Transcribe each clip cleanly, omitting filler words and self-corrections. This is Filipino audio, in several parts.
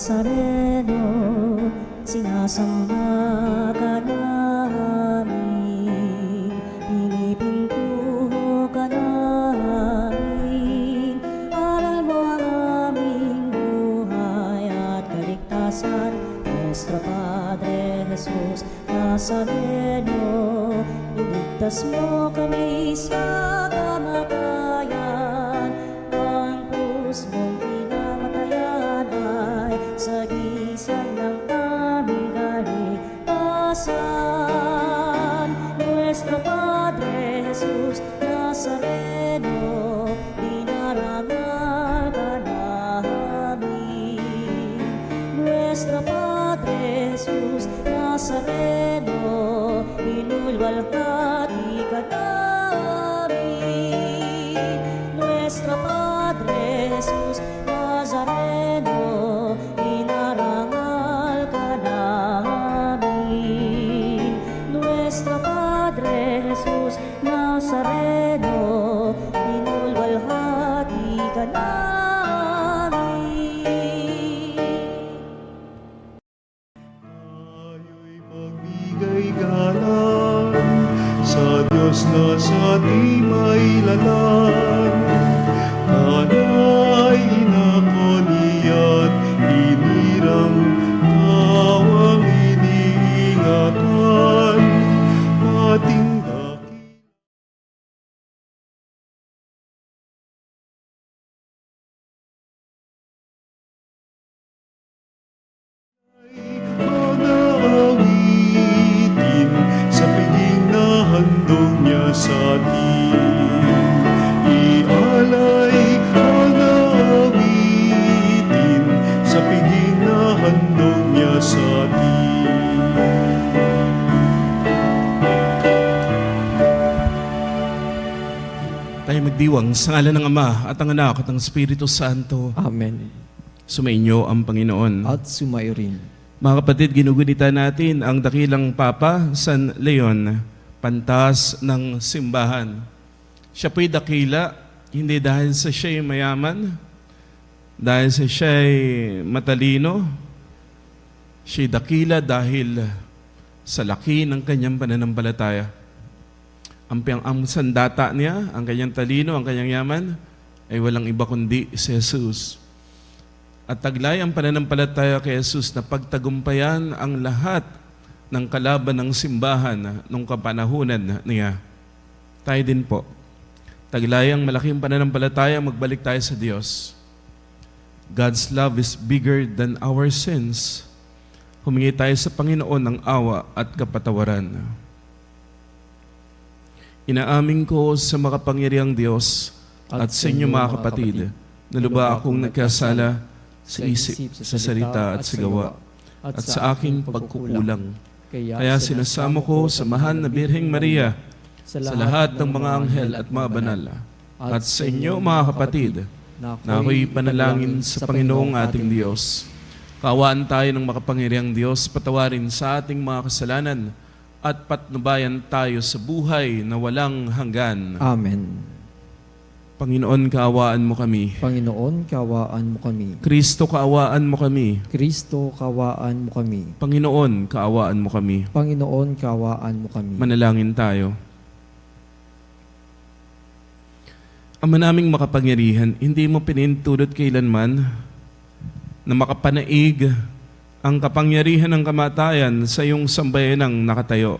Nazareno, sinasamba ka namin, pinipintuho ka namin. Aral mo ang aming buhay at kaligtasan, Nuestro Padre Jesus Nazareno, iligtas mo kami sa kamatayan. Ang krus mong pinamatayan ay sagisag ng aming kaligtasan. Nuestro Padre Jesus Nazareno, dinarangal ka namin. Nuestro Padre Jesus Nazareno, inulwalhati ka namin. Nuestro Padre Jesus Nazareno, inarangal ka namin. Nuestro Padre Jesus Nazareno, inulwalhati ka namin. Tayo'y magbigay galang sa Diyos na sa ating mailalang. Kana'y inakoniat, inirang tawang iniingatan, ating dakil. Mga awitin sa piging na handog niya sa atin. Ialay mga awitin sa piging na handog niya sa atin. Tayo magdiwang sa ngalan ng Ama at ang Anak at ang Espiritu Santo. Amen. Sumainyo ang Panginoon. At sumayo rin. Mga kapatid, ginugunita natin ang dakilang Papa San Leon, pantas ng simbahan. Siya po'y dakila, hindi dahil sa siya'y mayaman, dahil sa siya'y matalino. Siya'y dakila dahil sa laki ng kanyang pananampalataya. Ang sandata niya, ang kanyang talino, ang kanyang yaman, ay walang iba kundi si Jesus. At taglay ang pananampalataya kay Jesus na pagtagumpayan ang lahat ng kalaban ng simbahan nung kapanahunan niya. Tayo din po. Taglay ang malaking pananampalataya, magbalik tayo sa Diyos. God's love is bigger than our sins. Humingi tayo sa Panginoon ng awa at kapatawaran. Inaamin ko sa makapangyarihang Diyos at sa inyo mga kapatid, na lubha akong nagkasala sa isip, sa salita at sa gawa, at sa aking pagkukulang. Kaya sinasamo ko sa mahal na Birheng Maria, sa lahat ng mga anghel at mga banal, at sa inyo mga kapatid, na ako'y panalangin sa Panginoong ating Diyos. Kaawaan tayo ng makapangyarihang Diyos, patawarin sa ating mga kasalanan, at patnubayan tayo sa buhay na walang hanggan. Amen. Panginoon, kaawaan mo kami. Panginoon, kaawaan mo kami. Kristo, kaawaan mo kami. Kristo, kaawaan mo kami. Panginoon, kaawaan mo kami. Panginoon, kaawaan mo kami. Manalangin tayo. Ama naming makapangyarihan, hindi mo pinintulot kailanman na makapanaig ang kapangyarihan ng kamatayan sa iyong sambayanang nakatayo.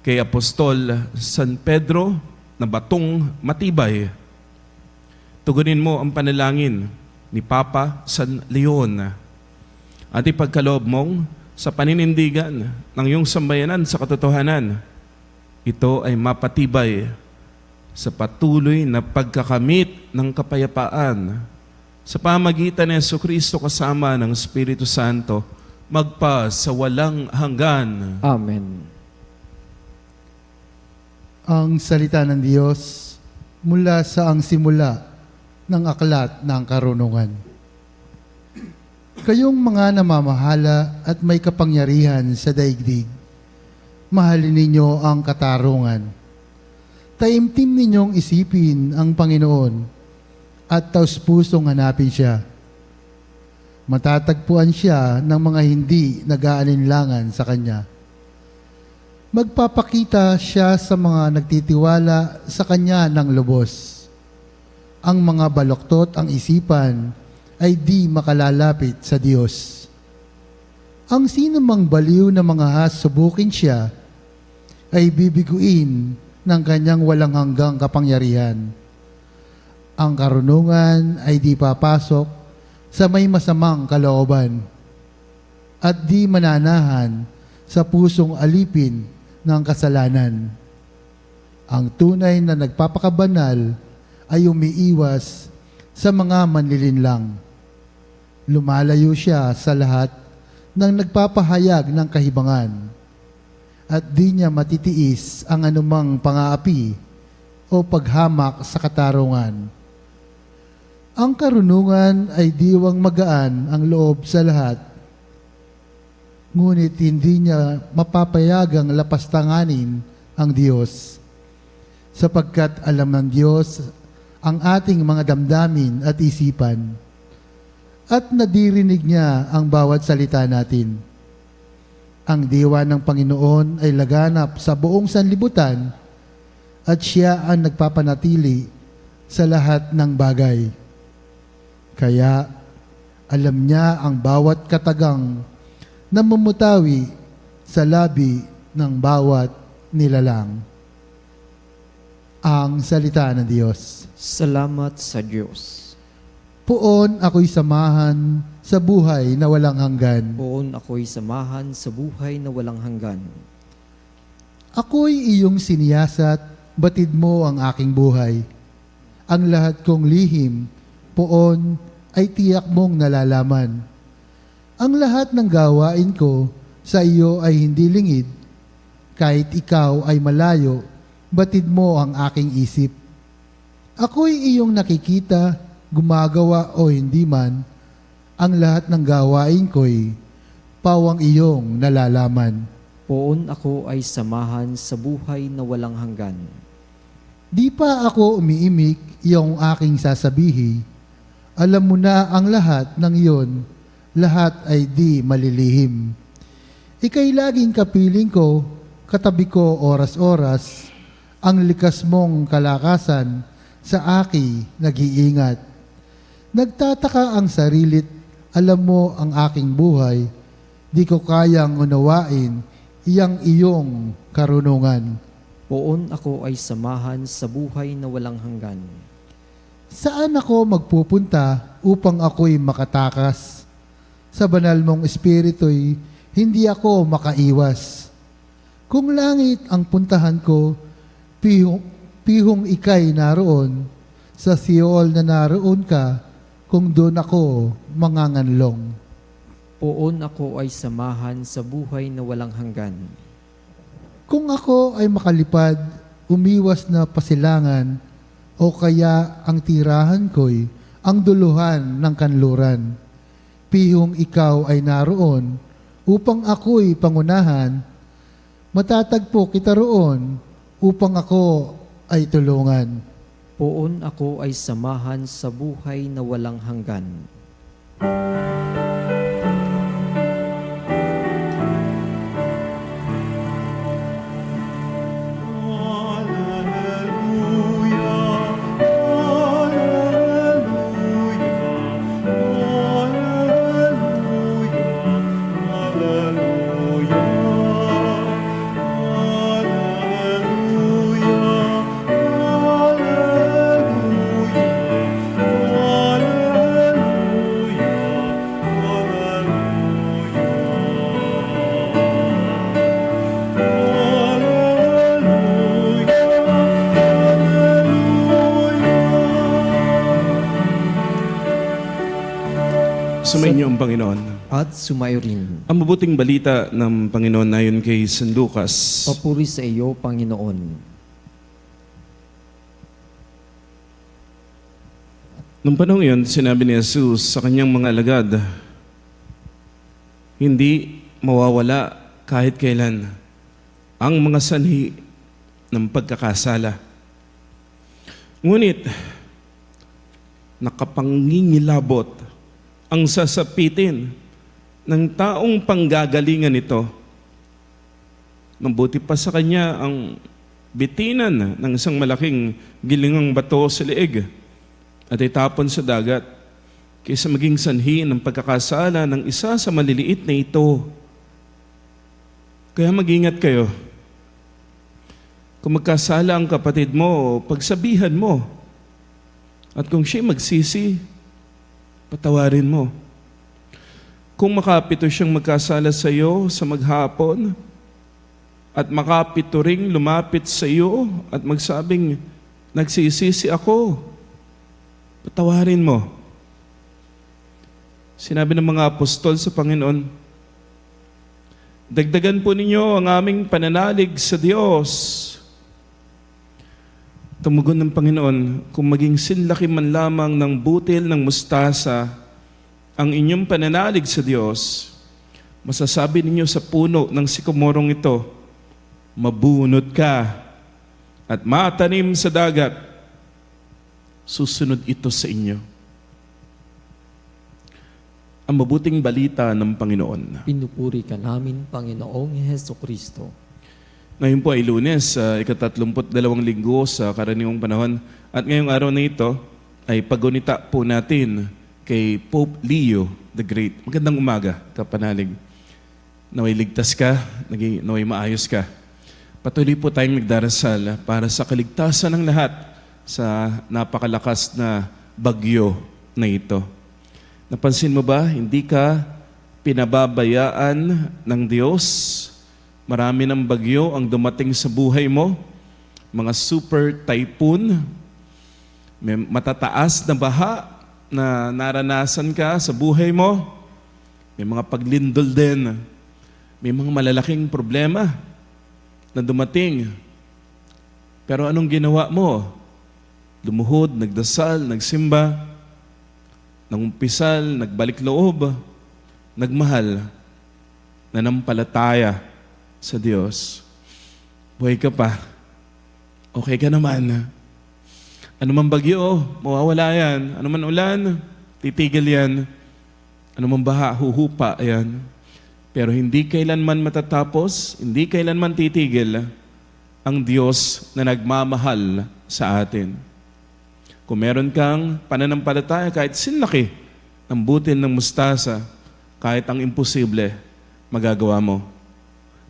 Kay Apostol San Pedro, na batong matibay, tugunin mo ang panalangin ni Papa San Leon at ipagkaloob mong sa paninindigan ng iyong sambayanan sa katotohanan, ito ay mapatibay sa patuloy na pagkakamit ng kapayapaan sa pamagitan ni Jesucristo kasama ng Espiritu Santo, magpa sa walang hanggan. Amen. Ang salita ng Diyos mula sa ang simula ng aklat ng karunungan. Kayong mga namamahala at may kapangyarihan sa daigdig, mahalin ninyo ang katarungan. Taimtim ninyong isipin ang Panginoon at taus-pusong hanapin siya. matatagpuan siya ng mga hindi nag-aalinlangan sa Kanya. Magpapakita siya sa mga nagtitiwala sa Kanya ng lubos. Ang mga baluktot ang isipan ay di makalalapit sa Diyos. Ang sinumang baliw na mga subukin siya ay bibiguin ng Kanyang walang hanggang kapangyarihan. Ang karunungan ay di papasok sa may masamang kalooban at di mananahan sa pusong alipin ng kasalanan. Ang tunay na nagpapakabanal ay umiiwas sa mga manlilinlang. Lumalayo siya sa lahat ng nagpapahayag ng kahibangan at di niya matitiis ang anumang pang-aapi o paghamak sa katarungan. Ang karunungan ay diwang magaan ang loob sa lahat, ngunit hindi niya mapapayagang lapastanganin ang Diyos, sapagkat alam ng Diyos ang ating mga damdamin at isipan, at nadirinig niya ang bawat salita natin. Ang diwa ng Panginoon ay laganap sa buong sanlibutan, at siya ang nagpapanatili sa lahat ng bagay. Kaya alam niya ang bawat katagang namumutawi sa labi ng bawat nilalang. Ang salita ng Diyos. Salamat sa Diyos. Poon ako'y samahan sa buhay na walang hanggan. Poon ako'y samahan sa buhay na walang hanggan. Ako'y iyong siniyasat, batid mo ang aking buhay. Ang lahat kong lihim, poon ay tiyak mong nalalaman. Ang lahat ng gawain ko sa iyo ay hindi lingid. Kahit ikaw ay malayo, batid mo ang aking isip. Ako'y iyong nakikita, gumagawa o hindi man. Ang lahat ng gawain ko'y pawang iyong nalalaman. Poon ako ay samahan sa buhay na walang hanggan. Di pa ako umiimik iyong aking sasabihi. Alam mo na ang lahat ng iyon, lahat ay di malilihim. Ika'y laging kapiling ko, katabi ko oras-oras, ang likas mong kalakasan sa aki nag-iingat. Nagtataka ang sarilit, alam mo ang aking buhay, di ko kayang unawain iyang iyong karunungan. Poon ako ay samahan sa buhay na walang hanggan. Saan ako magpupunta upang ako'y makatakas? Sa banal mong espiritu'y hindi ako makaiwas. Kung langit ang puntahan ko, pihong ika'y naroon, sa Seol na naroon ka, kung doon ako manganganlong. Poon ako ay samahan sa buhay na walang hanggan. Kung ako ay makalipad, umiwas na pasilangan, o kaya ang tirahan ko'y ang duluhan ng kanluran. Pihong ikaw ay naroon, upang ako'y pangunahan, matatagpo kita roon, upang ako ay tulungan. Poon ako ay samahan sa buhay na walang hanggan. Sumainyo ang Panginoon. At sumayo rin. Ang mabuting balita ng Panginoon ayon kay San Lucas. Papuri sa iyo, Panginoon. Nung panahon yun, sinabi ni Jesus sa kanyang mga alagad, hindi mawawala kahit kailan ang mga sanhi ng pagkakasala. Ngunit, nakapangingilabot ang sasapitin ng taong panggagalingan nito. Mabuti pa sa kanya ang bitinan ng isang malaking gilingang bato sa leeg at itapon sa dagat kaysa maging sanhi ng pagkakasala ng isa sa maliliit na ito. Kaya mag-ingat kayo. Kung magkasala ang kapatid mo, pagsabihan mo. At kung siya'y magsisi, patawarin mo. Kung makapito siyang magkasala sa iyo sa maghapon, at makapito ring lumapit sa iyo at magsabing, nagsisisi ako, patawarin mo. Sinabi ng mga apostol sa Panginoon, dagdagan po ninyo ang aming pananalig sa Diyos. Tumugon ng Panginoon, kung maging sinlaki man lamang ng butil ng mustasa ang inyong pananalig sa Diyos, masasabi ninyo sa puno ng sikomorong ito, mabunot ka at matanim sa dagat, susunod ito sa inyo. Ang mabuting balita ng Panginoon. Pinupuri ka namin, Panginoong Hesukristo. Ngayon po ay Lunes, ika-32 linggo sa karaniwang panahon. At ngayong araw na ito ay pagunita po natin kay Pope Leo the Great. Magandang umaga, kapanalig. Naway ligtas ka, naway maayos ka. Patuloy po tayong nagdarasal para sa kaligtasan ng lahat sa napakalakas na bagyo na ito. Napansin mo ba, hindi ka pinababayaan ng Diyos? Marami ng bagyo ang dumating sa buhay mo, mga super typhoon, may matataas na baha na naranasan ka sa buhay mo, may mga paglindol din, may mga malalaking problema na dumating. Pero anong ginawa mo? Lumuhod, nagdasal, nagsimba, nangumpisal, nagbalik loob, nagmahal, nanampalataya sa Diyos. Buhay ka pa. Okay ka naman. Ano man bagyo, mawawala yan. Ano man ulan, titigil yan. Ano man baha, huhupa yan. Pero hindi kailanman matatapos, hindi kailanman titigil ang Diyos na nagmamahal sa atin. Kung meron kang pananampalataya, kahit sinlaki ng butil ng mustasa, kahit ang imposible, magagawa mo.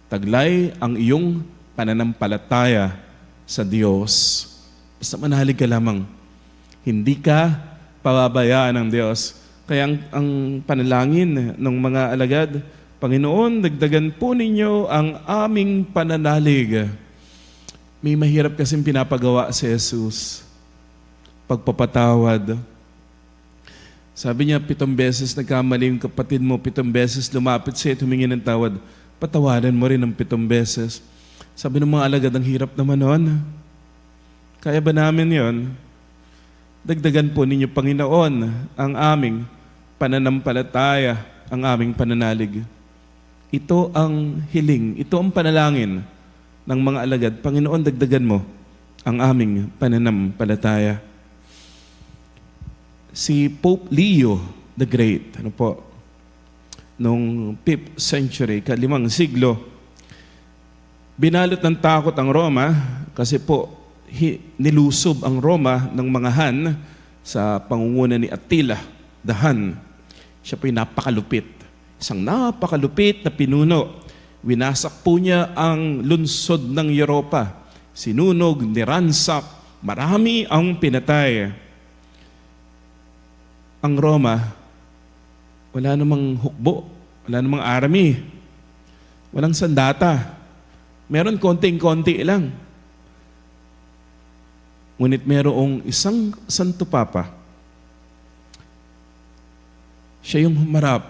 Taglay ang iyong pananampalataya sa Diyos. Basta manalig ka lamang. Hindi ka pababayaan ng Diyos. Kaya ang panalangin ng mga alagad, Panginoon, dagdagan po ninyo ang aming pananalig. May mahirap kasing pinapagawa si Jesus. Pagpapatawad. Sabi niya, 7 beses nagkamali yung kapatid mo, 7 beses lumapit siya at humingi ng tawad. Patawarin mo rin ng 7 beses. Sabi ng mga alagad, ang hirap naman nun. Kaya ba namin yon? Dagdagan po ninyo, Panginoon, ang aming pananampalataya, ang aming pananalig. Ito ang hiling, ito ang panalangin ng mga alagad. Panginoon, dagdagan mo ang aming pananampalataya. Si Pope Leo the Great, noong 5th century, ka-5 siglo, binalot ng takot ang Roma kasi po nilusob ang Roma ng mga Han sa pangunguna ni Attila the Hun. Siya po'y napakalupit. Isang napakalupit na pinuno. Winasak po niya ang lunsod ng Europa. Sinunog, niransak, marami ang pinatay. Ang Roma, wala namang hukbo, wala namang army, walang sandata. Meron konting-konti lang. Ngunit merong isang Santo Papa. Siya yung humarap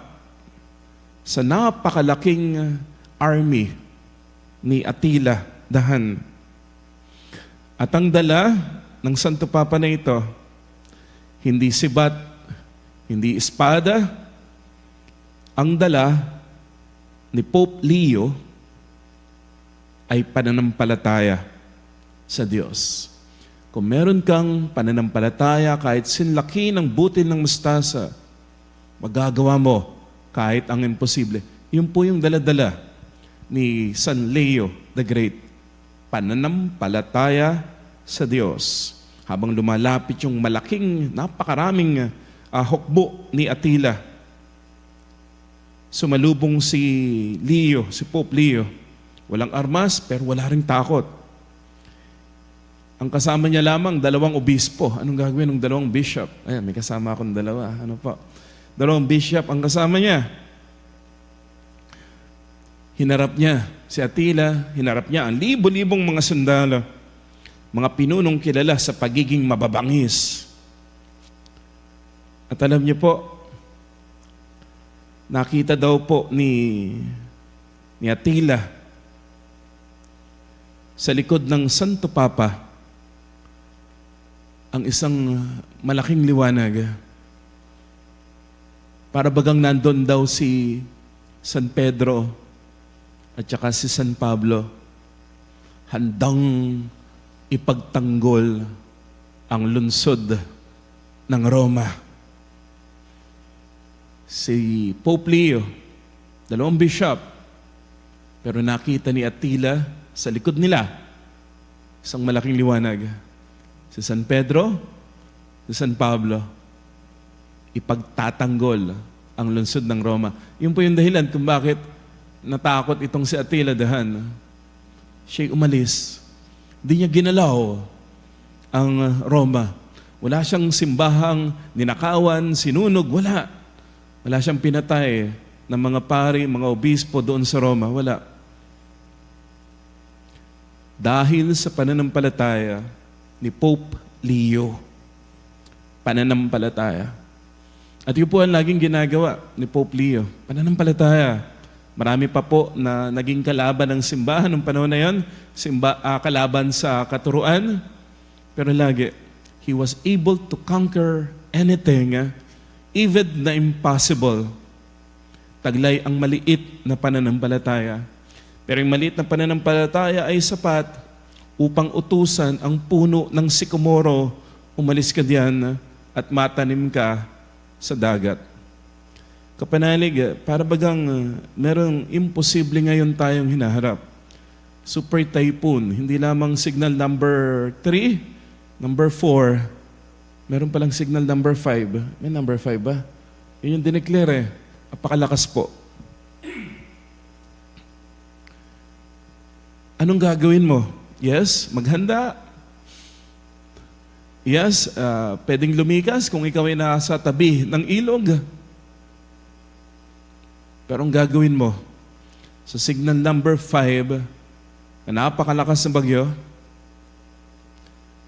sa napakalaking army ni Attila the Hun. At ang dala ng Santo Papa na ito, hindi sibat, hindi espada, ang dala ni Pope Leo ay pananampalataya sa Diyos. Kung meron kang pananampalataya kahit sinlaki ng butil ng mustasa, magagawa mo kahit ang imposible. Yun po yung dala-dala ni San Leo the Great. Pananampalataya sa Diyos. Habang lumalapit yung malaking, napakaraming hukbo ni Attila, sumalubong si Leo, si Pope Leo. Walang armas, pero wala ring takot. Ang kasama niya lamang, 2 obispo. Anong gagawin ng 2 bishop? Ayan, may kasama akong 2. Ano po? 2 bishop ang kasama niya. Hinarap niya si Attila, hinarap niya ang libo-libong mga sundalo, mga pinunong kilala sa pagiging mababangis. At alam niyo po, nakita daw po ni Attila sa likod ng Santo Papa ang isang malaking liwanag. Para bagang nandun daw si San Pedro at saka si San Pablo, handang ipagtanggol ang lungsod ng Roma. Si Pope Leo, 2 bishop, pero nakita ni Attila sa likod nila isang malaking liwanag. Si San Pedro, si San Pablo, ipagtatanggol ang lungsod ng Roma. Yun po yung dahilan kung bakit natakot itong si Attila dahan. Siya'y umalis. Hindi niya ginalaw ang Roma. Wala siyang simbahang ninakawan, sinunog, wala. Wala siyang pinatay ng mga pari, mga obispo doon sa Roma. Wala. Dahil sa pananampalataya ni Pope Leo. Pananampalataya. At yun po ang laging ginagawa ni Pope Leo. Pananampalataya. Marami pa po na naging kalaban ng simbahan noong panahon na yun. Kalaban sa katuruan. Pero lagi, he was able to conquer anything, even na impossible. Taglay ang maliit na pananampalataya. Pero yung maliit na pananampalataya ay sapat upang utusan ang puno ng sikomoro, umalis ka diyan at matanim ka sa dagat. Kapanalig, para bagang merong imposible ngayon tayong hinaharap. Super typhoon, hindi lamang signal number 3, number 4, meron palang signal number 5. May number 5 ba? Yun yung dineclare Apakalakas po. Anong gagawin mo? Yes, maghanda. Yes, pwedeng lumikas kung ikaw ay nasa tabi ng ilog. Pero ang gagawin mo, sa signal number 5, na napakalakas ng bagyo,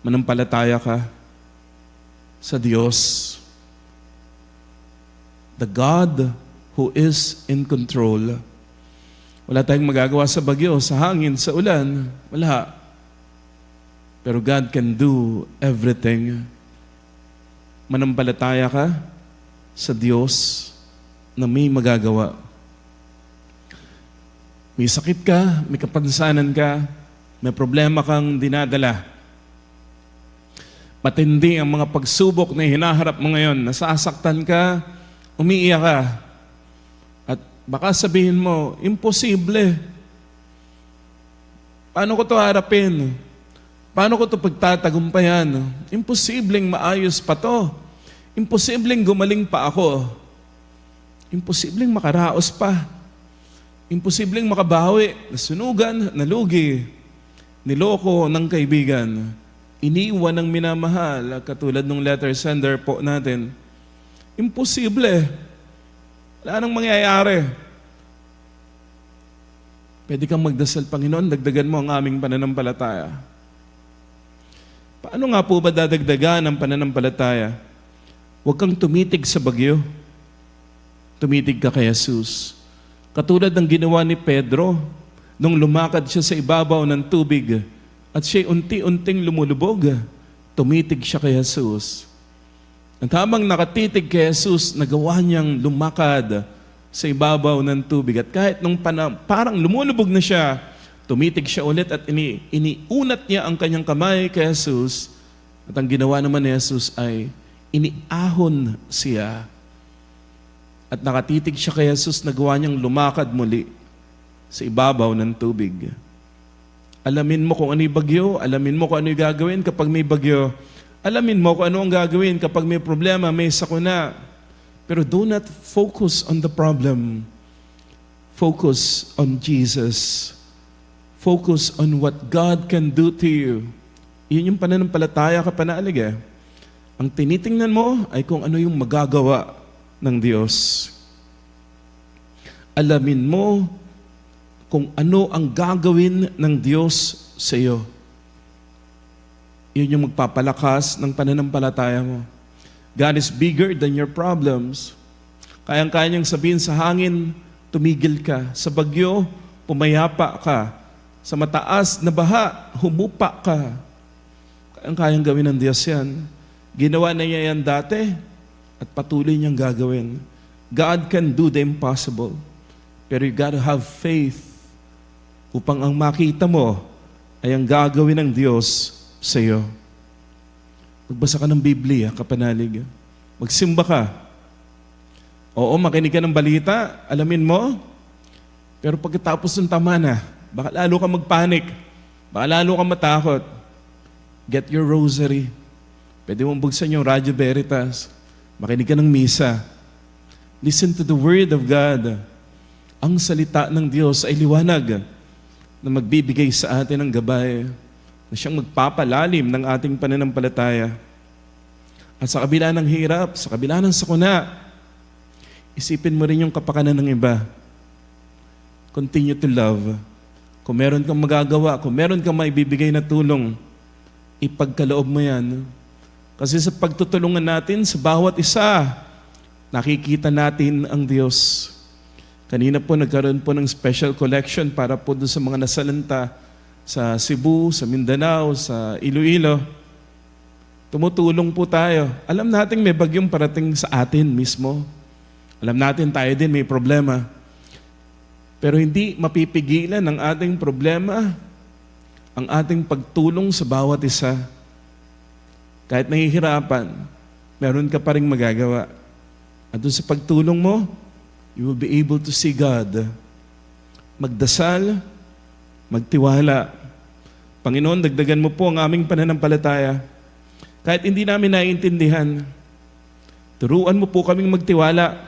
manampalataya ka sa Diyos. The God who is in control. Wala tayong magagawa sa bagyo, sa hangin, sa ulan. Wala. Pero God can do everything. Manampalataya ka sa Diyos na may magagawa. May sakit ka, may kapansanan ka, may problema kang dinadala. Matindi ang mga pagsubok na hinaharap mo ngayon. Nasasaktan ka, umiiyak ka. At baka sabihin mo, imposible. Paano ko ito harapin? Paano ko ito pagtatagumpayan? Imposibleng maayos pa to. Imposibleng gumaling pa ako. Imposibleng makaraos pa. Imposibleng makabawi. Nasunugan, nalugi. Niloko ng kaibigan. Iniwan ng minamahal, katulad ng letter sender po natin. Imposible. Wala nang mangyayari. Pwede kang magdasal, Panginoon, dagdagan mo ang aming pananampalataya. Paano nga po ba dadagdagan ang pananampalataya? Huwag kang tumitig sa bagyo. Tumitig ka kay Jesus. Katulad ng ginawa ni Pedro, nung lumakad siya sa ibabaw ng tubig, at siya'y unti-unting lumulubog, tumitig siya kay Jesus. At habang nakatitig kay Jesus, nagawa niyang lumakad sa ibabaw ng tubig. At kahit nung parang lumulubog na siya, tumitig siya ulit at iniunat niya ang kanyang kamay kay Jesus. At ang ginawa naman ni Jesus ay iniahon siya. at nakatitig siya kay Jesus, nagawa niyang lumakad muli sa ibabaw ng tubig. Alamin mo kung ano yung bagyo, alamin mo kung ano yung gagawin kapag may bagyo, alamin mo kung ano ang gagawin kapag may problema, may sakuna. Pero do not focus on the problem. Focus on Jesus. Focus on what God can do to you. Yun yung pananampalataya ka panalig eh. Ang tinitingnan mo ay kung ano yung magagawa ng Diyos. Alamin mo kung ano ang gagawin ng Diyos sa iyo. Yun yung magpapalakas ng pananampalataya mo. God is bigger than your problems. Kayang-kaya niyang sabihin sa hangin, tumigil ka. Sa bagyo, pumayapa ka. Sa mataas na baha, humupa ka. Kayang-kayang gawin ng Diyos yan. Ginawa na niya yan dati at patuloy niyang gagawin. God can do the impossible. Pero you gotta have faith upang ang makita mo ay ang gagawin ng Diyos sa iyo. Magbasa ka ng Biblia, kapanalig. Magsimba ka. Oo, makinig ka ng balita, alamin mo. Pero pagkatapos ng tama na, baka lalo ka magpanik. Baka lalo ka matakot. Get your rosary. Pwede mong buksan yung Radyo Veritas. Makinig ka ng misa. Listen to the Word of God. Ang salita ng Diyos ay liwanag na magbibigay sa atin ng gabay, na siyang magpapalalim ng ating pananampalataya. At sa kabila ng hirap, sa kabila ng sakuna, isipin mo rin yung kapakanan ng iba. Continue to love. Kung meron kang magagawa, kung meron kang maibibigay na tulong, ipagkaloob mo yan. Kasi sa pagtutulungan natin sa bawat isa, nakikita natin ang Diyos. Kanina po nagkaroon po ng special collection para po doon sa mga nasalanta sa Cebu, sa Mindanao, sa Iloilo. Tumutulong po tayo. Alam natin may bagyong parating sa atin mismo. Alam natin tayo din may problema. Pero hindi mapipigilan ang ating problema, ang ating pagtulong sa bawat isa. Kahit nahihirapan, meron ka pa rin magagawa. At doon sa pagtulong mo, you will be able to see God. Magdasal, magtiwala. Panginoon, dagdagan mo po ang aming pananampalataya. Kahit hindi namin naiintindihan, turuan mo po kaming magtiwala.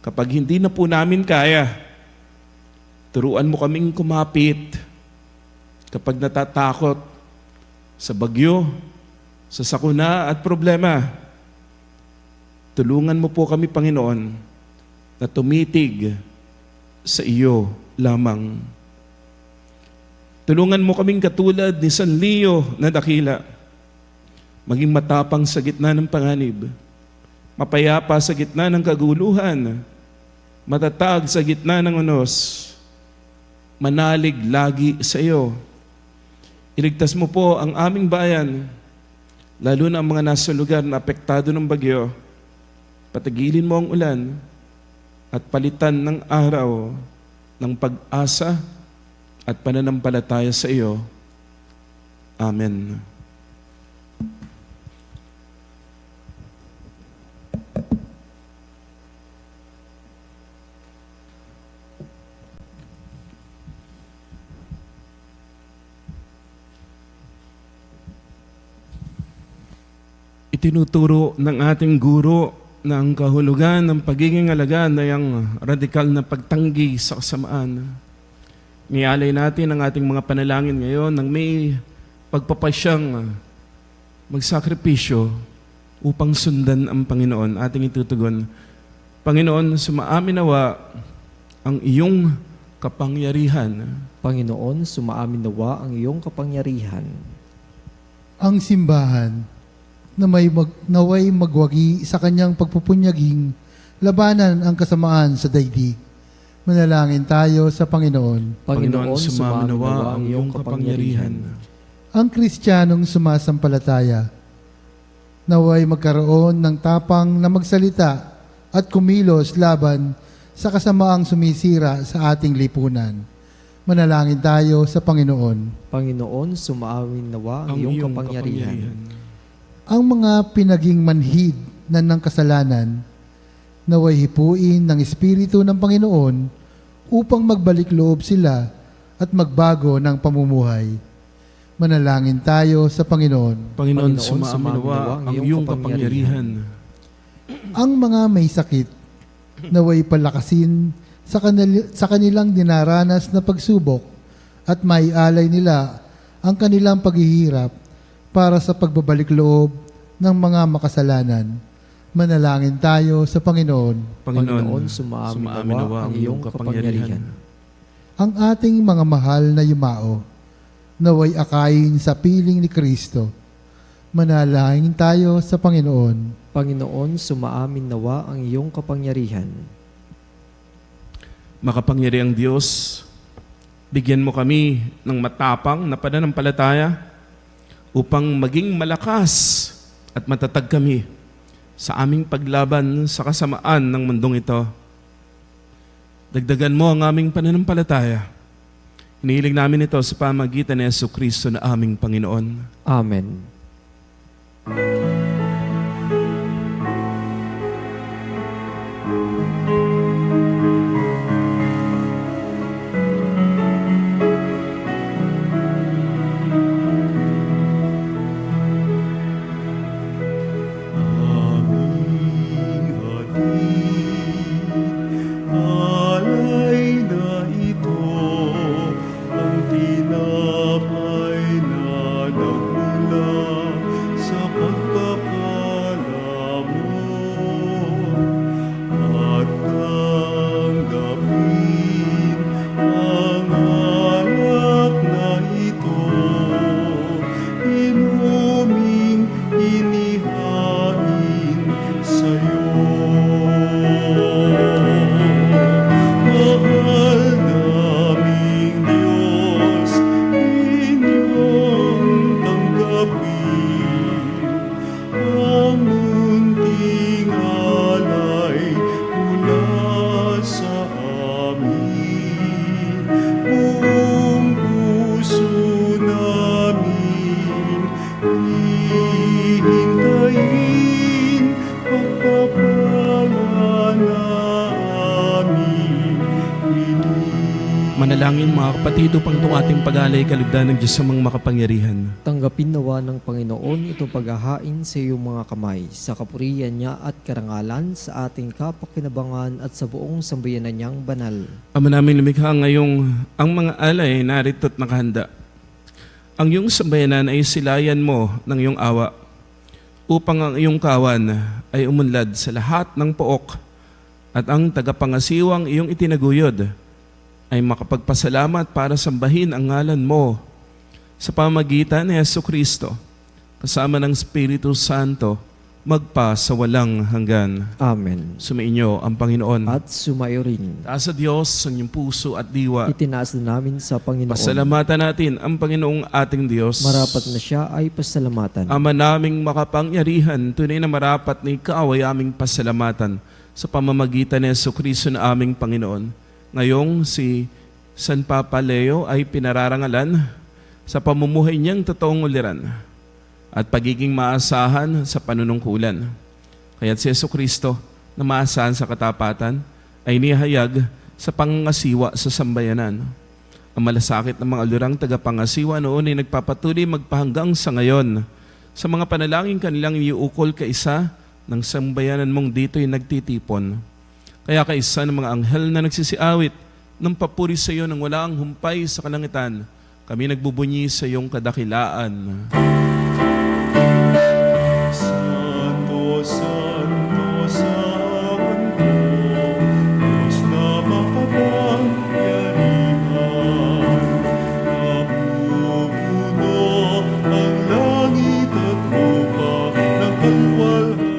Kapag hindi na po namin kaya, turuan mo kaming kumapit. Kapag natatakot sa bagyo, sa sakuna at problema, tulungan mo po kami, Panginoon, na tumitig sa iyo lamang. Tulungan mo kaming katulad ni San Leo na dakila, maging matapang sa gitna ng panganib, mapayapa sa gitna ng kaguluhan, matatag sa gitna ng unos, manalig lagi sa iyo. Iligtas mo po ang aming bayan, lalo na ang mga nasa lugar na apektado ng bagyo. Patagilin mo ang ulan at palitan ng araw ng pag-asa at pananampalataya sa iyo. Amen. Itinuturo ng ating guro na ang kahulugan ng pagiging alagad ay ang radikal na pagtanggi sa kasamaan. Nialay natin ang ating mga panalangin ngayon nang may pagpapasyang magsakripisyo upang sundan ang Panginoon. Ating itutugon, Panginoon, sumaamin nawa ang iyong kapangyarihan. Panginoon, sumaamin nawa ang iyong kapangyarihan. Ang simbahan na naway magwagi sa kanyang pagpupunyaging labanan ang kasamaan sa daigdig. Manalangin tayo sa Panginoon. Panginoon, sumaamin nawa ang iyong kapangyarihan. Ang Kristiyanong sumasampalataya naway magkaroon ng tapang na magsalita at kumilos laban sa kasamaang sumisira sa ating lipunan. Manalangin tayo sa Panginoon. Panginoon, sumaamin nawa ang iyong kapangyarihan. Ang mga pinaging manhid ng kasalanan naway hipuin ng Espiritu ng Panginoon upang magbalik loob sila at magbago ng pamumuhay. Manalangin tayo sa Panginoon. Panginoon, Panginoon, sumaaminawa ang iyong kapangyarihan. Ang mga may sakit, naway palakasin sa kanilang dinaranas na pagsubok at maialay nila ang kanilang paghihirap para sa pagbabalik loob ng mga makasalanan. Manalangin tayo sa Panginoon. Panginoon, sumaaminawa ang iyong kapangyarihan. Ang ating mga mahal na yumao, naway akayin sa piling ni Kristo. Manalangin tayo sa Panginoon. Panginoon, sumaamin nawa ang iyong kapangyarihan. Makapangyariang Diyos, bigyan mo kami ng matapang na pananampalataya upang maging malakas at matatag kami sa aming paglaban sa kasamaan ng mundong ito. Dagdagan mo ang aming pananampalataya. Hinihiling namin ito sa pamagitan ni Jesucristo na aming Panginoon. Amen. Aming hatid, alay na ito, ang tinapay na nagmula sa pagpapalamon. At tanggapin ang alak na ito, inuming inihain sa'yo. Mahal naming Diyos, inyong tanggapin ang munting alay mula sa amin. Buong puso namin hihintayin pagpapala na aming Manalangin mga kapatid upang itong ating pag-alay kalugdan ng Diyos sa mga makapangyarihan. Tanggapin nawa ng Panginoon itong paghahain sa iyong mga kamay, sa kapurihan niya at karangalan, sa ating kapakinabangan at sa buong sambayanan niyang banal. Ama namin lumikha ngayong ang mga alay narito't nakahanda. Ang iyong sambayanan ay silayan mo ng iyong awa upang ang iyong kawan ay umunlad sa lahat ng pook at ang tagapangasiwang iyong itinaguyod ay makapagpasalamat para sambahin ang ngalan mo sa pamagitan ni Jesucristo kasama ng Espiritu Santo magpa sa walang hanggan. Amen. Sumainyo ang Panginoon. At sumayo rin. Taas sa Diyos ang iyong puso at diwa. Itinaas na namin sa Panginoon. Pasalamatan natin ang Panginoong ating Diyos. Marapat na siya ay pasalamatan. Ama naming makapangyarihan, tunay na marapat na ikaw ay aming pasalamatan sa pamamagitan ni Jesucristo na aming Panginoon. Ngayong si San Papa Leo ay pinararangalan sa pamumuhay niyang totoong uliran at pagiging maasahan sa panunungkulan. Kaya't si Jesucristo na maasahan sa katapatan ay nihayag sa pangangasiwa sa sambayanan. Ang malasakit ng mga alurang tagapangasiwa noon ay nagpapatuloy magpahanggang sa ngayon sa mga panalangin kanilang iuukol kaisa ng sambayanan mong dito'y nagtitipon. Kaya kaisa ng mga anghel na nagsisiawit ng papuri sa iyo nang wala ang humpay sa kalangitan, kami nagbubunyi sa iyong kadakilaan. Santo, Santo, Santo, Diyos na makapangyarihan, napupuno ang langit at lupa ng kalwalhati.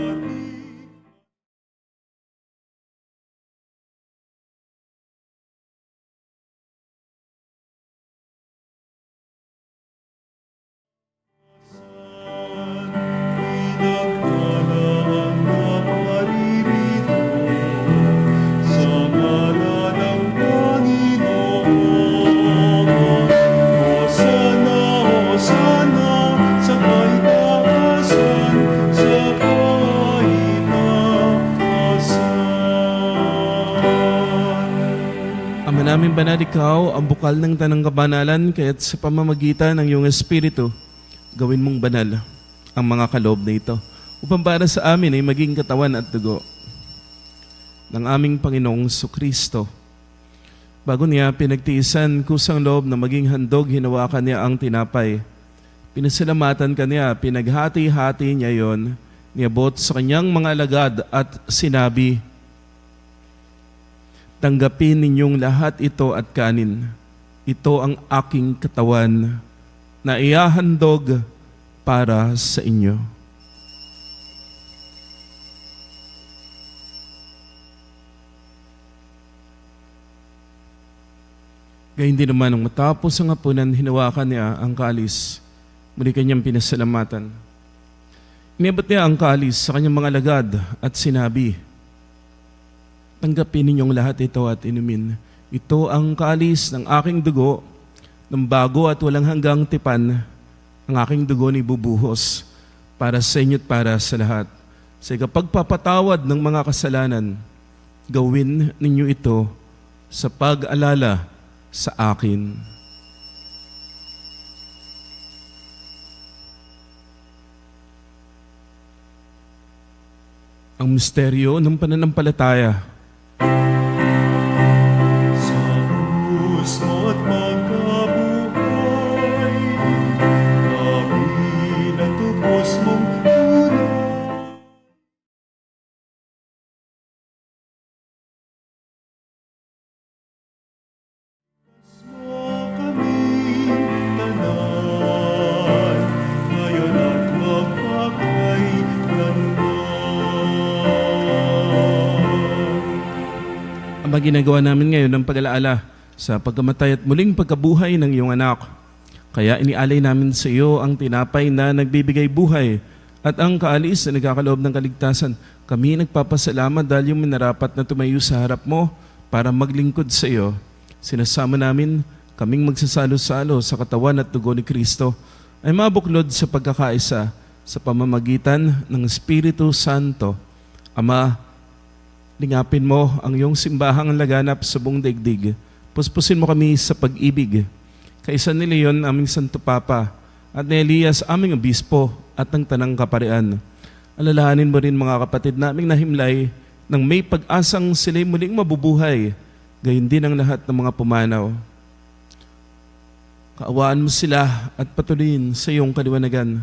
Ama namin banal, ikaw ang bukal ng tanang kabanalan, kaya't sa pamamagitan ng iyong Espiritu, gawin mong banal ang mga kaloob na ito, upang para sa amin ay maging katawan at dugo ng aming Panginoong Kristo. Bago niya pinagtiisan kusang loob na maging handog, hinawakan niya ang tinapay. Pinasalamatan kaniya, pinaghati-hati niya yon, niabot sa kanyang mga alagad at sinabi, "Tanggapin ninyong lahat ito at kanin. Ito ang aking katawan na ihahandog para sa inyo." Gayun din naman, nung matapos ang hapunan, hinawakan niya ang kalis. Muli kanyang pinasalamatan. Inabot niya ang kalis sa kanyang mga alagad at sinabi, "Tanggapin ninyong lahat ito at inumin. Ito ang kalis ng aking dugo, ng bago at walang hanggang tipan. Ang aking dugo ni bubuhos para sa inyo at para sa lahat. Sa ikapagpapatawad ng mga kasalanan, gawin ninyo ito sa pag-alala sa akin." Ang misteryo ng pananampalataya. Sa krus mo't magkabuhay, kami natupos mong tunay. Mo kaming tanan, ngayon at magpakailanman. Ang ginagawa namin ngayon ng pag-alaala sa pagkamatay at muling pagkabuhay ng iyong anak. Kaya inialay namin sa iyo ang tinapay na nagbibigay buhay at ang kaalis na nagkakaloob ng kaligtasan. Kami nagpapasalamat dahil yung minarapat na tumayo sa harap mo para maglingkod sa iyo. Sinasama namin kaming magsasalo-salo sa katawan at dugo ni Kristo ay mabuklod sa pagkakaisa sa pamamagitan ng Espiritu Santo. Ama, lingapin mo ang iyong simbahang laganap sa buong daigdig. Puspusin mo kami sa pag-ibig. Kaisa ni Leon, aming Santo Papa, at ni Elias, aming Obispo, at ng Tanang Kaparian. Alalahanin mo rin mga kapatid naming nahimlay nang may pag-asang sila'y muling mabubuhay, gayon din ang lahat ng mga pumanaw. Kaawaan mo sila at patuloyin sa iyong kaliwanagan.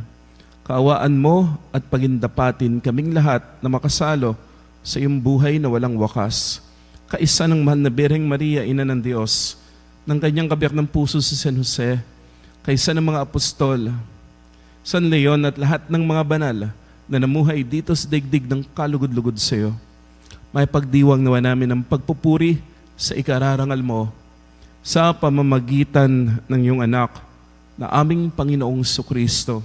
Kaawaan mo at pagindapatin kaming lahat na makasalo sa iyong buhay na walang wakas. Kaisa ng mahal na Birheng Maria, Ina ng Diyos, ng kanyang kabiyak ng puso si San Jose, kaisa ng mga apostol, San Leon at lahat ng mga banal na namuhay dito sa daigdig ng kalugod-lugod sa iyo. May pagdiwang nawa namin ang pagpupuri sa ikararangal mo sa pamamagitan ng iyong anak na aming Panginoong Kristo.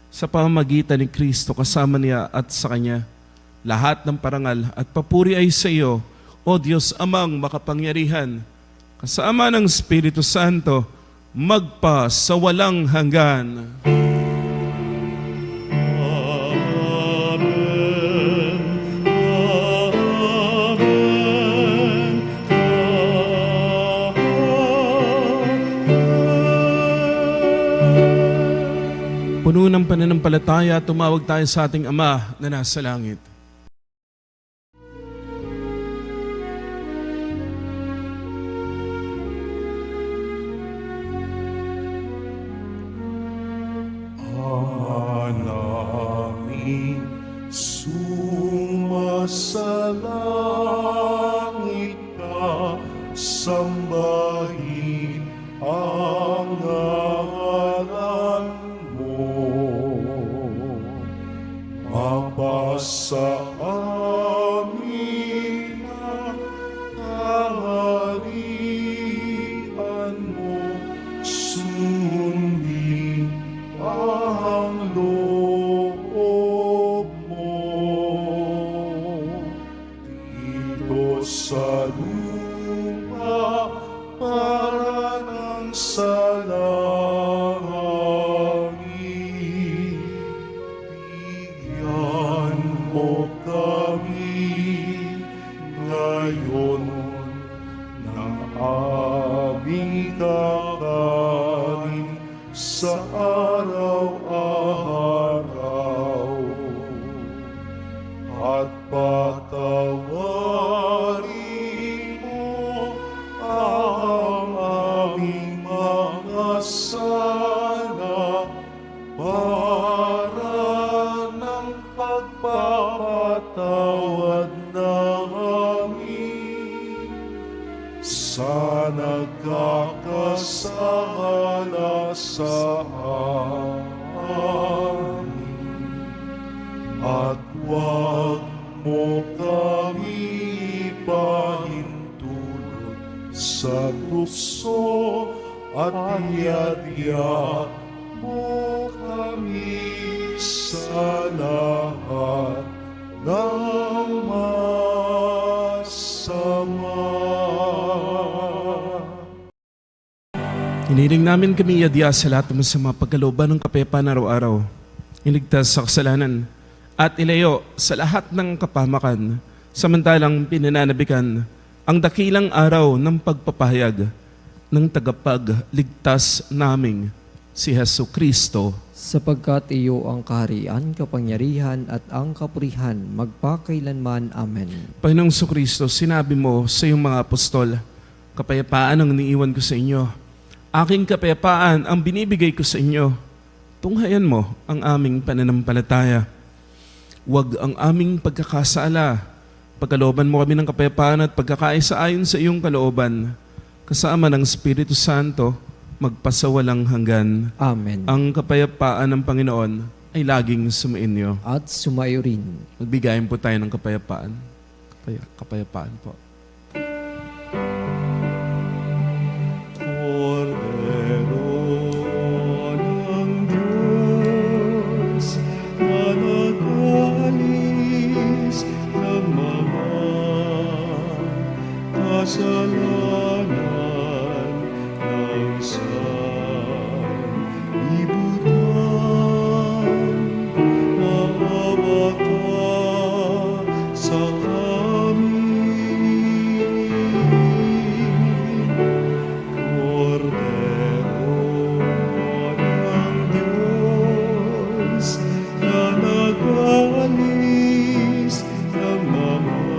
Sa pamamagitan ni Kristo, kasama niya at sa Kanya, lahat ng parangal at papuri ay sa iyo, O Diyos Amang makapangyarihan, kasama ng Espiritu Santo, magpa sa walang hanggan. Amen. Amen. Puno ng pananampalataya, tumawag tayo sa ating Ama na nasa langit. Namin sumasalangit ka, sambahin ang ngalan mo. Mapasa amin ang kaharian mo, sundin ang loob mo dito sa lupa para ng sa sa nagkakasala sa amin. At huwag mo kami ipahintulot sa tukso at iadya mo kami sa lahat ng masama. Hiniling namin kami iadya sa lahat ng masama pagkalooban ng kapayapaan araw-araw. Iligtas sa kasalanan at ilayo sa lahat ng kapahamakan, samantalang pinananabikan ang dakilang araw ng pagpapahayag ng tagapagligtas naming si Hesu Kristo. Sapagkat iyo ang kaharian, kapangyarihan at ang kapurihan magpakailanman. Amen. Panginoong Kristo, sinabi mo sa iyong mga apostol, kapayapaan ang niiwan ko sa inyo. Aking kapayapaan ang binibigay ko sa inyo. Tunghayan mo ang aming pananampalataya. Huwag ang aming pagkakasala. Pagkalooban mo kami ng kapayapaan at pagkakaisa ayon sa iyong kalooban, kasama ng Espiritu Santo, magpasawalang hanggan. Amen. Ang kapayapaan ng Panginoon ay laging sumainyo. At sumayo rin. Magbigayin po tayo ng kapayapaan. Kapayapaan po. Cordero ng Diyos na nag-alis ng mga kasalanan ng sanlibutan, maawa ka sa amin. Cordero ng Diyos na nag-alis ng mga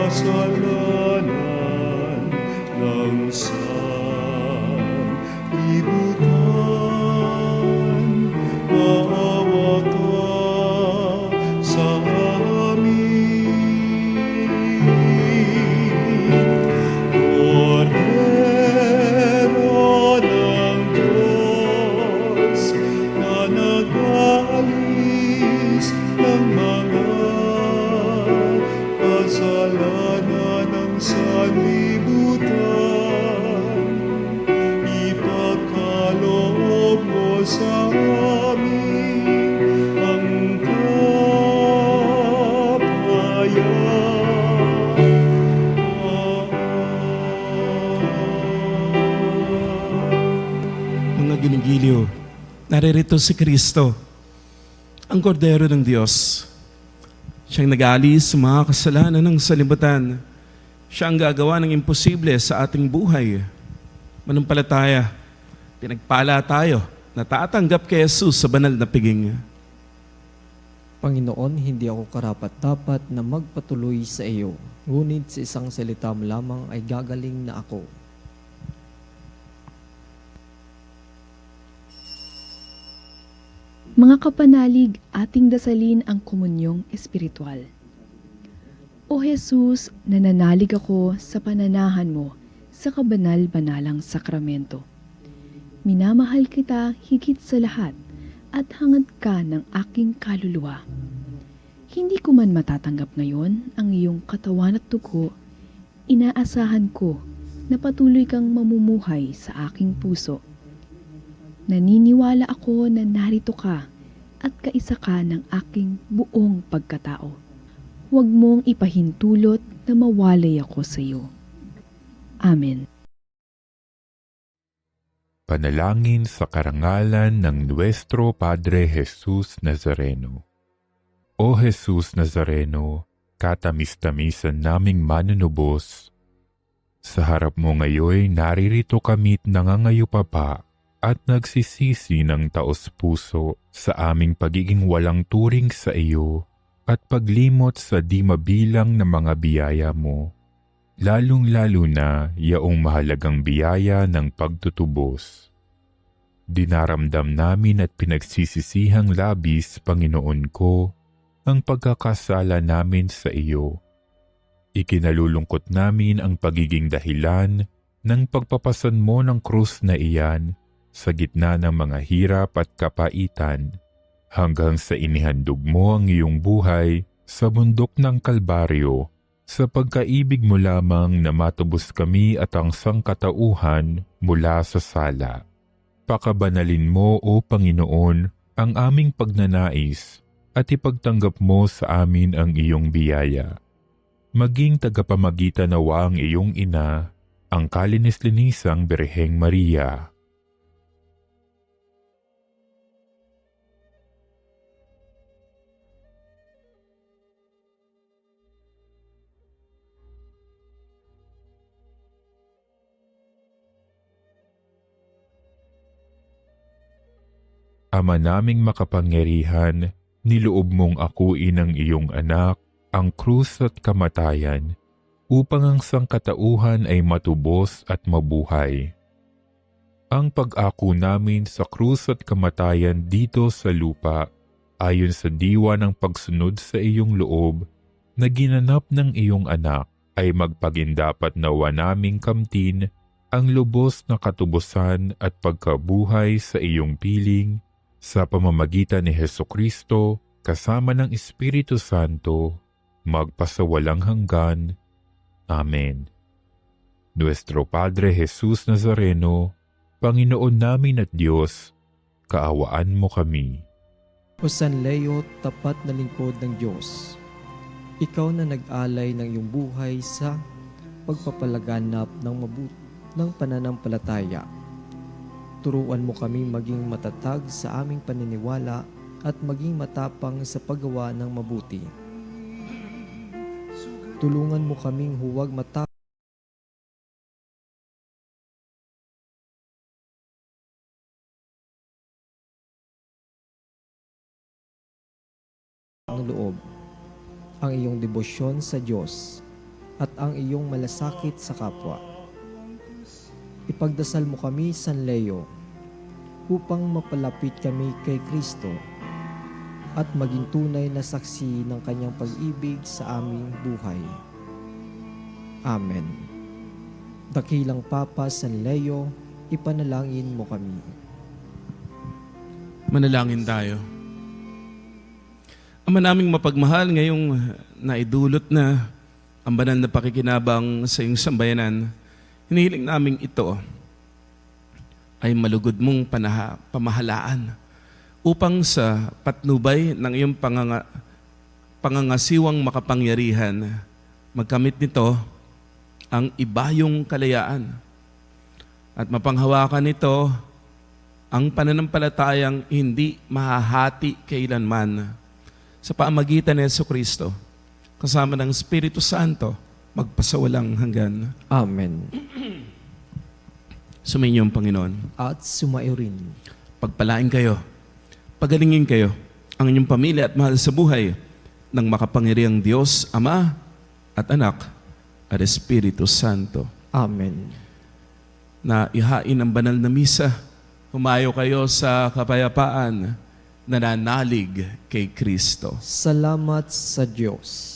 kasalanan ng sanlibutan, maawa ka sa amin. Cordero ng Diyos na nag-alis ng mga kasalanan ng sanlibutan, ipagkaloob mo sa amin ang kapayapaan. Mga ginigiliw, naririto si Kristo, ang kordero ng Diyos. Siyang nag-aalis sa mga kasalanan ng sanlibutan. Siya ang gagawa ng imposible sa ating buhay. Manampalataya, pinagpala tayo na tatanggap kay Jesus sa banal na piging. Panginoon, hindi ako karapat-dapat na magpatuloy sa iyo. Ngunit sa isang salita mo lamang ay gagaling na ako. Mga kapanalig, ating dasalin ang komunyong espiritual. O Jesus, nananalig ako sa pananahan mo sa kabanal-banalang sakramento. Minamahal kita higit sa lahat at hangad ka ng aking kaluluwa. Hindi ko man matatanggap ngayon ang iyong katawan at dugo, inaasahan ko na patuloy kang mamumuhay sa aking puso. Naniniwala ako na narito ka at kaisa ka ng aking buong pagkatao. Huwag mong ipahintulot na mawalay ako sa iyo. Amen. Panalangin sa karangalan ng Nuestro Padre Jesus Nazareno. O Jesus Nazareno, katamis-tamisan naming manunubos, sa harap mo ngayon naririto kami't nangangayupapa at nagsisisi ng taos-puso sa aming pagiging walang turing sa iyo at paglimot sa di mabilang na mga biyaya mo, lalong-lalo na yaong mahalagang biyaya ng pagtutubos. Dinaramdam namin at pinagsisisihang labis, Panginoon ko, ang pagkakasala namin sa iyo. Ikinalulungkot namin ang pagiging dahilan ng pagpapasan mo ng krus na iyan sa gitna ng mga hirap at kapaitan hanggang sa inihandog mo ang iyong buhay sa bundok ng Kalbaryo sa pagkaibig mo lamang na matubos kami at ang sangkatauhan mula sa sala. Pakabanalin mo, O Panginoon, ang aming pagnanais at ipagtanggap mo sa amin ang iyong biyaya. Maging tagapamagitan nawa ang iyong ina, ang kalinis-linisang Birheng Maria. Ama naming makapangyarihan, niloob mong akuin ang iyong anak, ang krus at kamatayan, upang ang sangkatauhan ay matubos at mabuhay. Ang pag-ako namin sa krus at kamatayan dito sa lupa, ayon sa diwa ng pagsunod sa iyong loob, na ginanap ng iyong anak, ay magpagindapat nawa naming kamtin ang lubos na katubusan at pagkabuhay sa iyong piling, sa pamamagitan ni Hesukristo, kasama ng Espiritu Santo, magpasawalang hanggan. Amen. Nuestro Padre Jesus Nazareno, Panginoon namin at Diyos, kaawaan mo kami. O San Leo, tapat na lingkod ng Diyos, ikaw na nag-alay ng iyong buhay sa pagpapalaganap ng pananampalataya. Turuan mo kami maging matatag sa aming paniniwala at maging matapang sa paggawa ng mabuti. Tulungan mo kaming huwag matapang ng loob, ang iyong debosyon sa Diyos at ang iyong malasakit sa kapwa. Ipagdasal mo kami, San Leo, upang mapalapit kami kay Kristo at maging tunay na saksi ng kanyang pag-ibig sa aming buhay. Amen. Dakilang Papa San Leo, ipanalangin mo kami. Manalangin tayo. Ama naming mapagmahal, ngayong naidulot na ang banal na pakikinabang sa iyong sambayanan, hinihiling naming ito ay malugod mong pamahalaan upang sa patnubay ng iyong pangangasiwang makapangyarihan, magkamit nito ang ibayong kalayaan at mapanghawakan nito ang pananampalatayang hindi mahahati kailanman sa pamagitan ni Jesucristo kasama ng Espiritu Santo magpasawalang hanggan. Amen. Sumainyo ang Panginoon. At sumayo rin. Pagpalain kayo, pagalingin kayo, ang inyong pamilya at mahal sa buhay ng makapangyarihang Diyos, Ama at Anak at Espiritu Santo. Amen. Na ihain ang banal na misa, humayo kayo sa kapayapaan, nananalig kay Kristo. Salamat sa Diyos.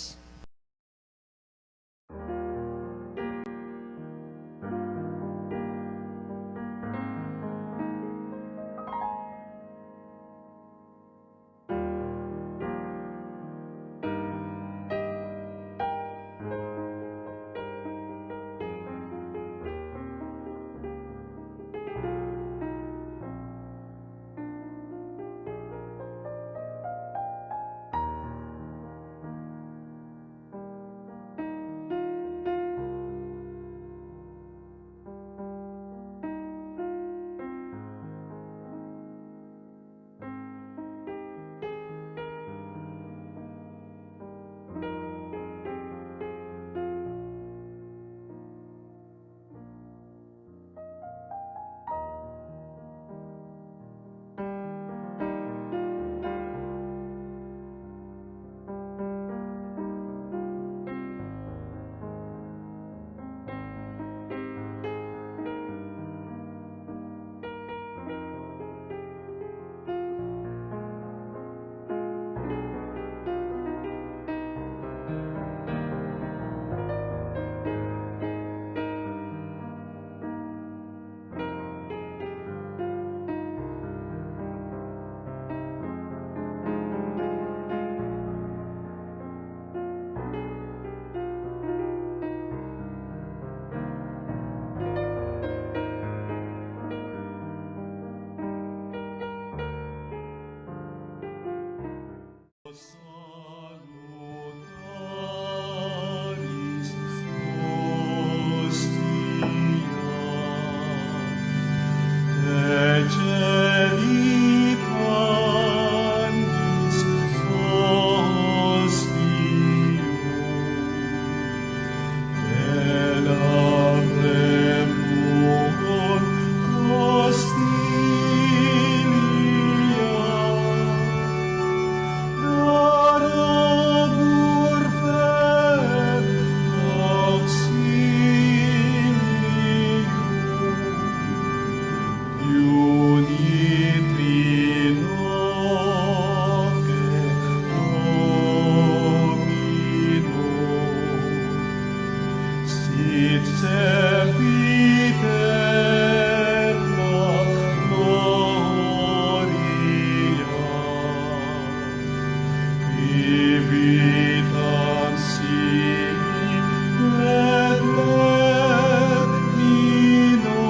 Angelicanis ostio, elabremur hostilia, darabur fed auxilium, unitrinoque Domino, sit sempiterna gloria, vitam sibi et lectino,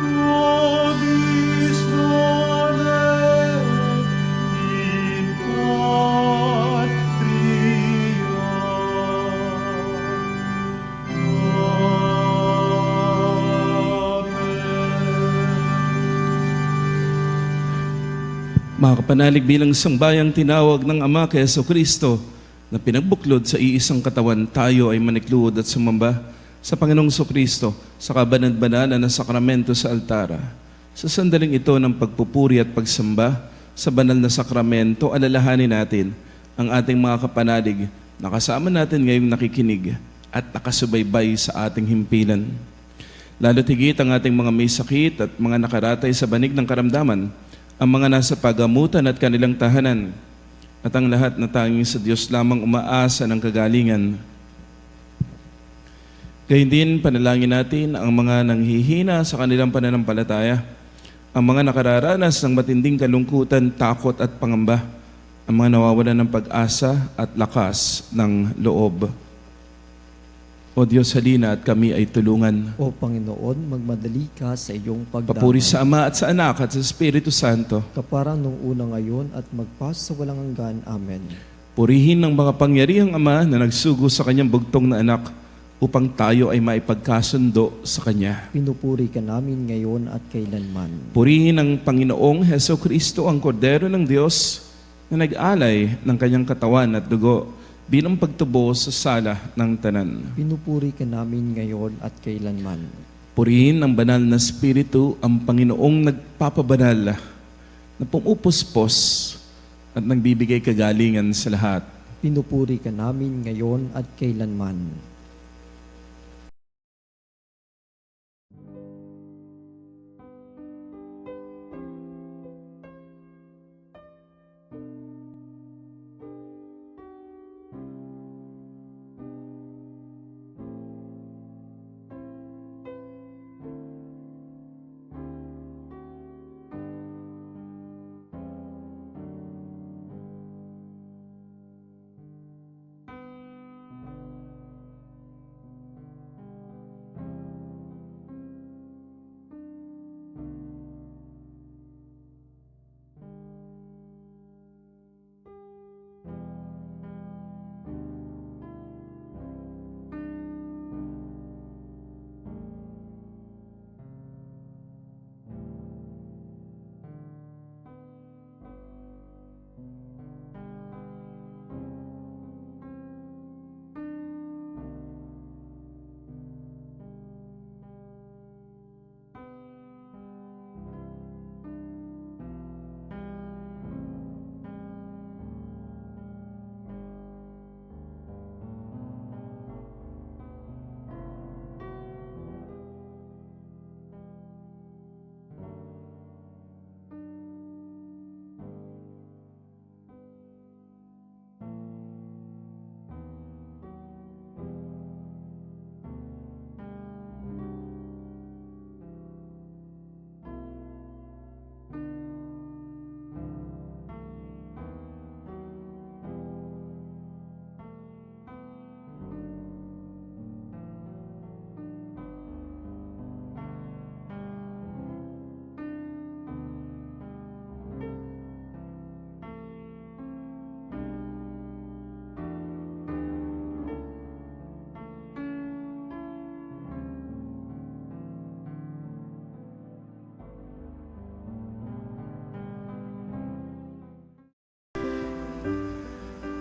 nobis donet in Mga kapanalig, bilang isang bayang tinawag ng Ama kay Jesucristo na pinagbuklod sa iisang katawan, tayo ay manikluod at sumamba sa Panginoong Jesucristo sa kabanad-banalan na sakramento sa altara. Sa sandaling ito ng pagpupuri at pagsamba sa banal na sakramento, alalahanin natin ang ating mga kapanalig na kasama natin ngayong nakikinig at nakasubaybay sa ating himpilan. Lalo't higit ang ating mga may sakit at mga nakaratay sa banig ng karamdaman, ang mga nasa pagamutan at kanilang tahanan, at ang lahat na tanging sa Diyos lamang umaasa ng kagalingan. Gayun din, panalangin natin ang mga nanghihina sa kanilang pananampalataya, ang mga nakararanas ng matinding kalungkutan, takot at pangamba, ang mga nawawalan ng pag-asa at lakas ng loob. O Diyos, halina at kami ay tulungan. O Panginoon, magmadali ka sa iyong pagdamay. Papuri sa Ama at sa Anak at sa Espiritu Santo. Kaparang nung una ngayon at magpas sa walang hanggan. Amen. Purihin ng mga pangyarihang Ama na nagsugo sa kanyang bugtong na anak upang tayo ay maipagkasundo sa Kanya. Pinupuri ka namin ngayon at kailanman. Purihin ng Panginoong Heso Kristo, ang Kordero ng Diyos na nag-alay ng kanyang katawan at dugo bilang pagtubo sa sala ng tanan. Pinupuri ka namin ngayon at kailanman. Purihin ng banal na Espiritu, ang Panginoong nagpapabanal na pumupuspos at nagbibigay kagalingan sa lahat. Pinupuri ka namin ngayon at kailanman.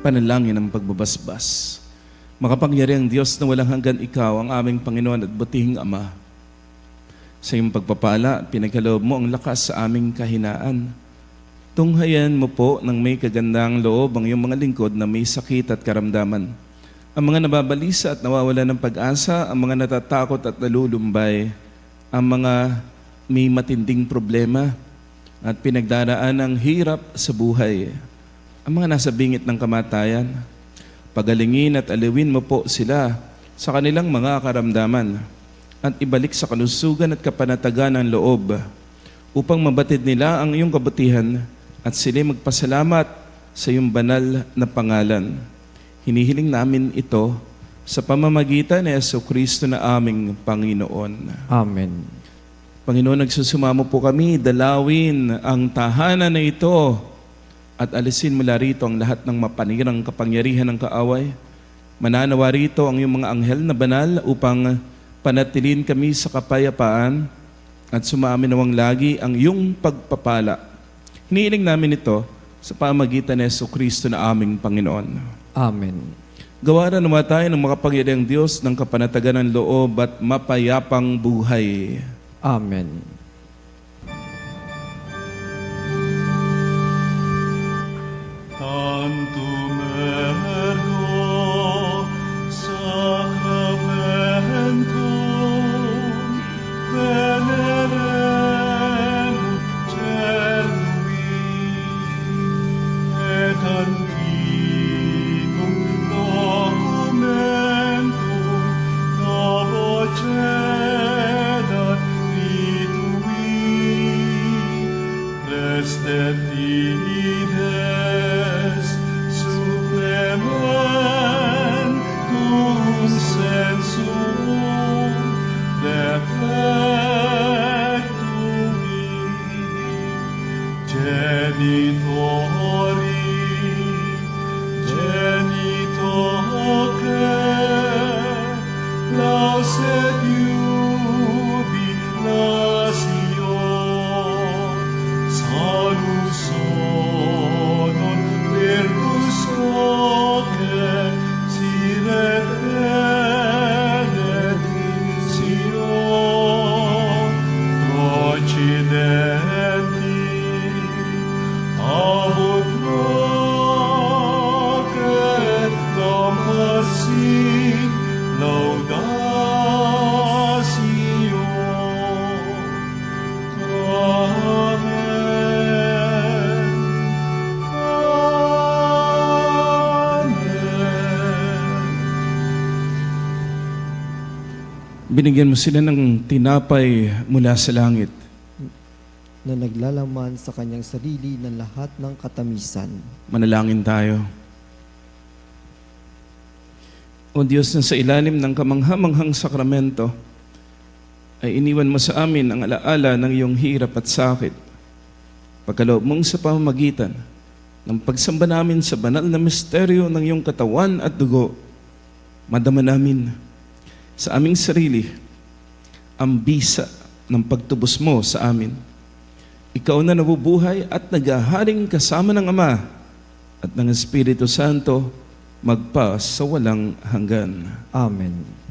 Panalangin ng pagbabasbas. Makapangyariang Diyos na walang hanggan Ikaw, ang aming Panginoon at butihing Ama. Sa iyong pagpapala, pinagkaloob mo ang lakas sa aming kahinaan. Tunghayan mo po ng may kagandang loob ang iyong mga lingkod na may sakit at karamdaman. Ang mga nababalisa at nawawala ng pag-asa, ang mga natatakot at nalulumbay, ang mga may matinding problema at pinagdaraan ng hirap sa buhay, ang mga nasa bingit ng kamatayan. Pagalingin at aliwin mo po sila sa kanilang mga karamdaman at ibalik sa kalusugan at kapanatagan ng loob upang mabatid nila ang iyong kabutihan at sila magpasalamat sa iyong banal na pangalan. Hinihiling namin ito sa pamamagitan ni Jesucristo na aming Panginoon. Amen. Panginoon, nagsusumamo po kami, dalawin ang tahanan na ito at alisin mula rito ang lahat ng mapanirang kapangyarihan ng kaaway. Mananawa rito ang iyong mga anghel na banal upang panatilin kami sa kapayapaan at sumaminawang lagi ang iyong pagpapala. Hinihiling namin ito sa pamamagitan ni Jesucristo na aming Panginoon. Amen. Gawaran naman tayo ng makapangyarihang Diyos ng kapanatagan ng loob at mapayapang buhay. Amen. Tantum ergo sacramentum venerem cerui et antiquum documentum novo cedat vitui restet ides supplementum sensum defectum genitoque lauset jubilatio salus sonor virtus hoce sine benedictio procidenti abut hoc et compassit laudatio. Amen. Binigyan mo sila ng tinapay mula sa langit. Na naglalaman sa kanyang sarili ng lahat ng katamisan. Manalangin tayo. O Diyos, na sa ilalim ng kamanghamanghang sakramento ay iniwan mo sa amin ang alaala ng iyong hirap at sakit. Pagkaloob mong sa pamamagitan ng pagsamba namin sa banal na misteryo ng iyong katawan at dugo, madama namin sa aming sarili ang bisa ng pagtubos mo sa amin. Ikaw na nabubuhay at naghaharing kasama ng Ama at ng Espiritu Santo magpa sa walang hanggan. Amen.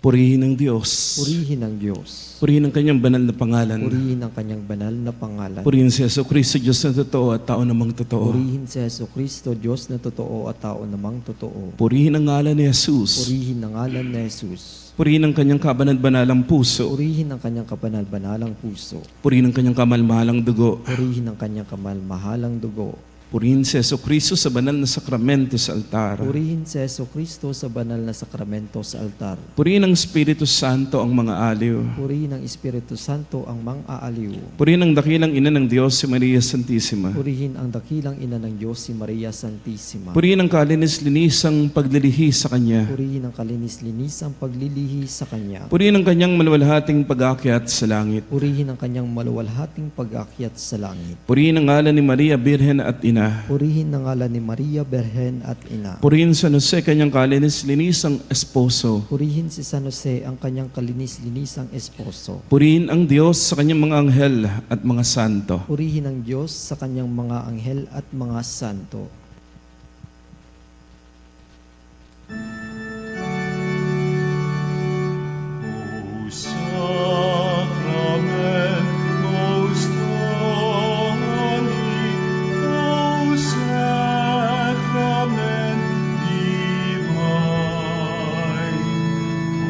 Purihin ang Diyos. Purihin ang Diyos. Purihin ang kanyang banal na pangalan. Purihin ang kanyang banal na pangalan. Purihin si Yesu Cristo, Diyos na totoo at tao namang totoo. Purihin si Yesu Kristo, Diyos na totoo at tao namang totoo. Purihin ang ngalan ni Jesus. Purihin ang ngalan ni Jesus. Purihin ang kanyang kabanal-banalang puso. Purihin ang kanyang kabanal-banalang puso. Purihin ang kanyang kamalmahalang dugo. Purihin ang kanyang kamalmahalang dugo. Purihin si Yesu Cristo sa banal na sakramento sa altar. Purihin si Yesu Kristo sa banal na sakramento sa altar. Purihin ang Espiritu Santo ang mga aliw. Purihin ang Espiritu Santo ang mang-aaliw. Purihin ang dakilang ina ng Diyos si Maria Santissima. Purihin ang dakilang ina ng Diyos si Maria Santissima. Purihin ang kalinis-linisang paglilihi sa Kanya. Purihin ang kalinis-linisang paglilihi sa Kanya. Purihin ang kanyang maluwalhating pag-akyat sa langit. Purihin ang kanyang maluwalhating pag-akyat sa langit. Purihin ang ngalan ni Maria, Birhen at Ina. Purihin ang ngalan ni Maria, Berhen at Ina. Purihin San Jose, kanyang kalinis-linisang esposo. Purihin si San Jose, ang kanyang kalinis-linisang esposo. Purihin ang Diyos sa kanyang mga anghel at mga santo. Purihin ang Diyos sa kanyang mga anghel at mga santo. O sacrament most holy, O sacrament divine,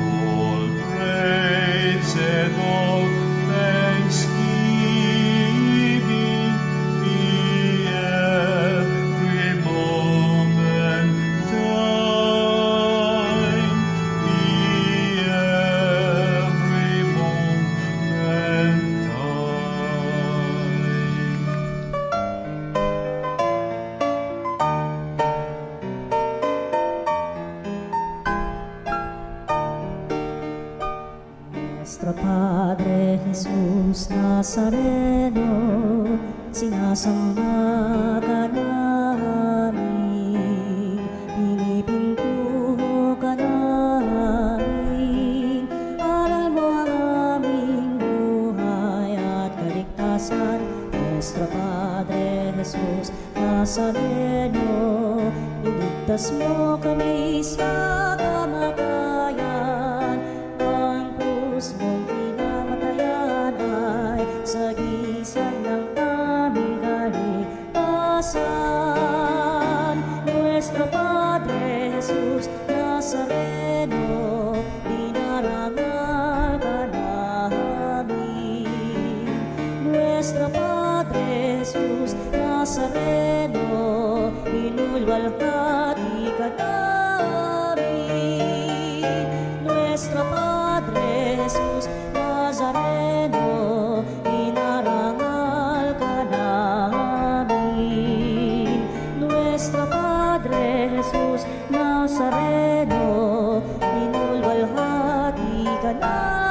all praise and all thanksgiving be every moment thine, be every moment thine. Nuestro Padre Jesus Nazareno, sinasamba ka namin, pinipintuho ka namin, aral mo ang aming buhay at kaligtasan. Nuestro Padre Jesus Nazareno, iligtas mo kami sa kamatayan, ang krus mong pinamatayan ay sagisag ng aming kaligtasan. Nuestro Padre Jesus Nazareno, dinarangal ka namin. Nuestro Padre Jesus Nazareno, inulwalhati ka namin. Nuestro Padre Jesus Nazareno, inarangal ka namin. Nuestro Padre Jesus Nazareno, inulwalhati ka namin.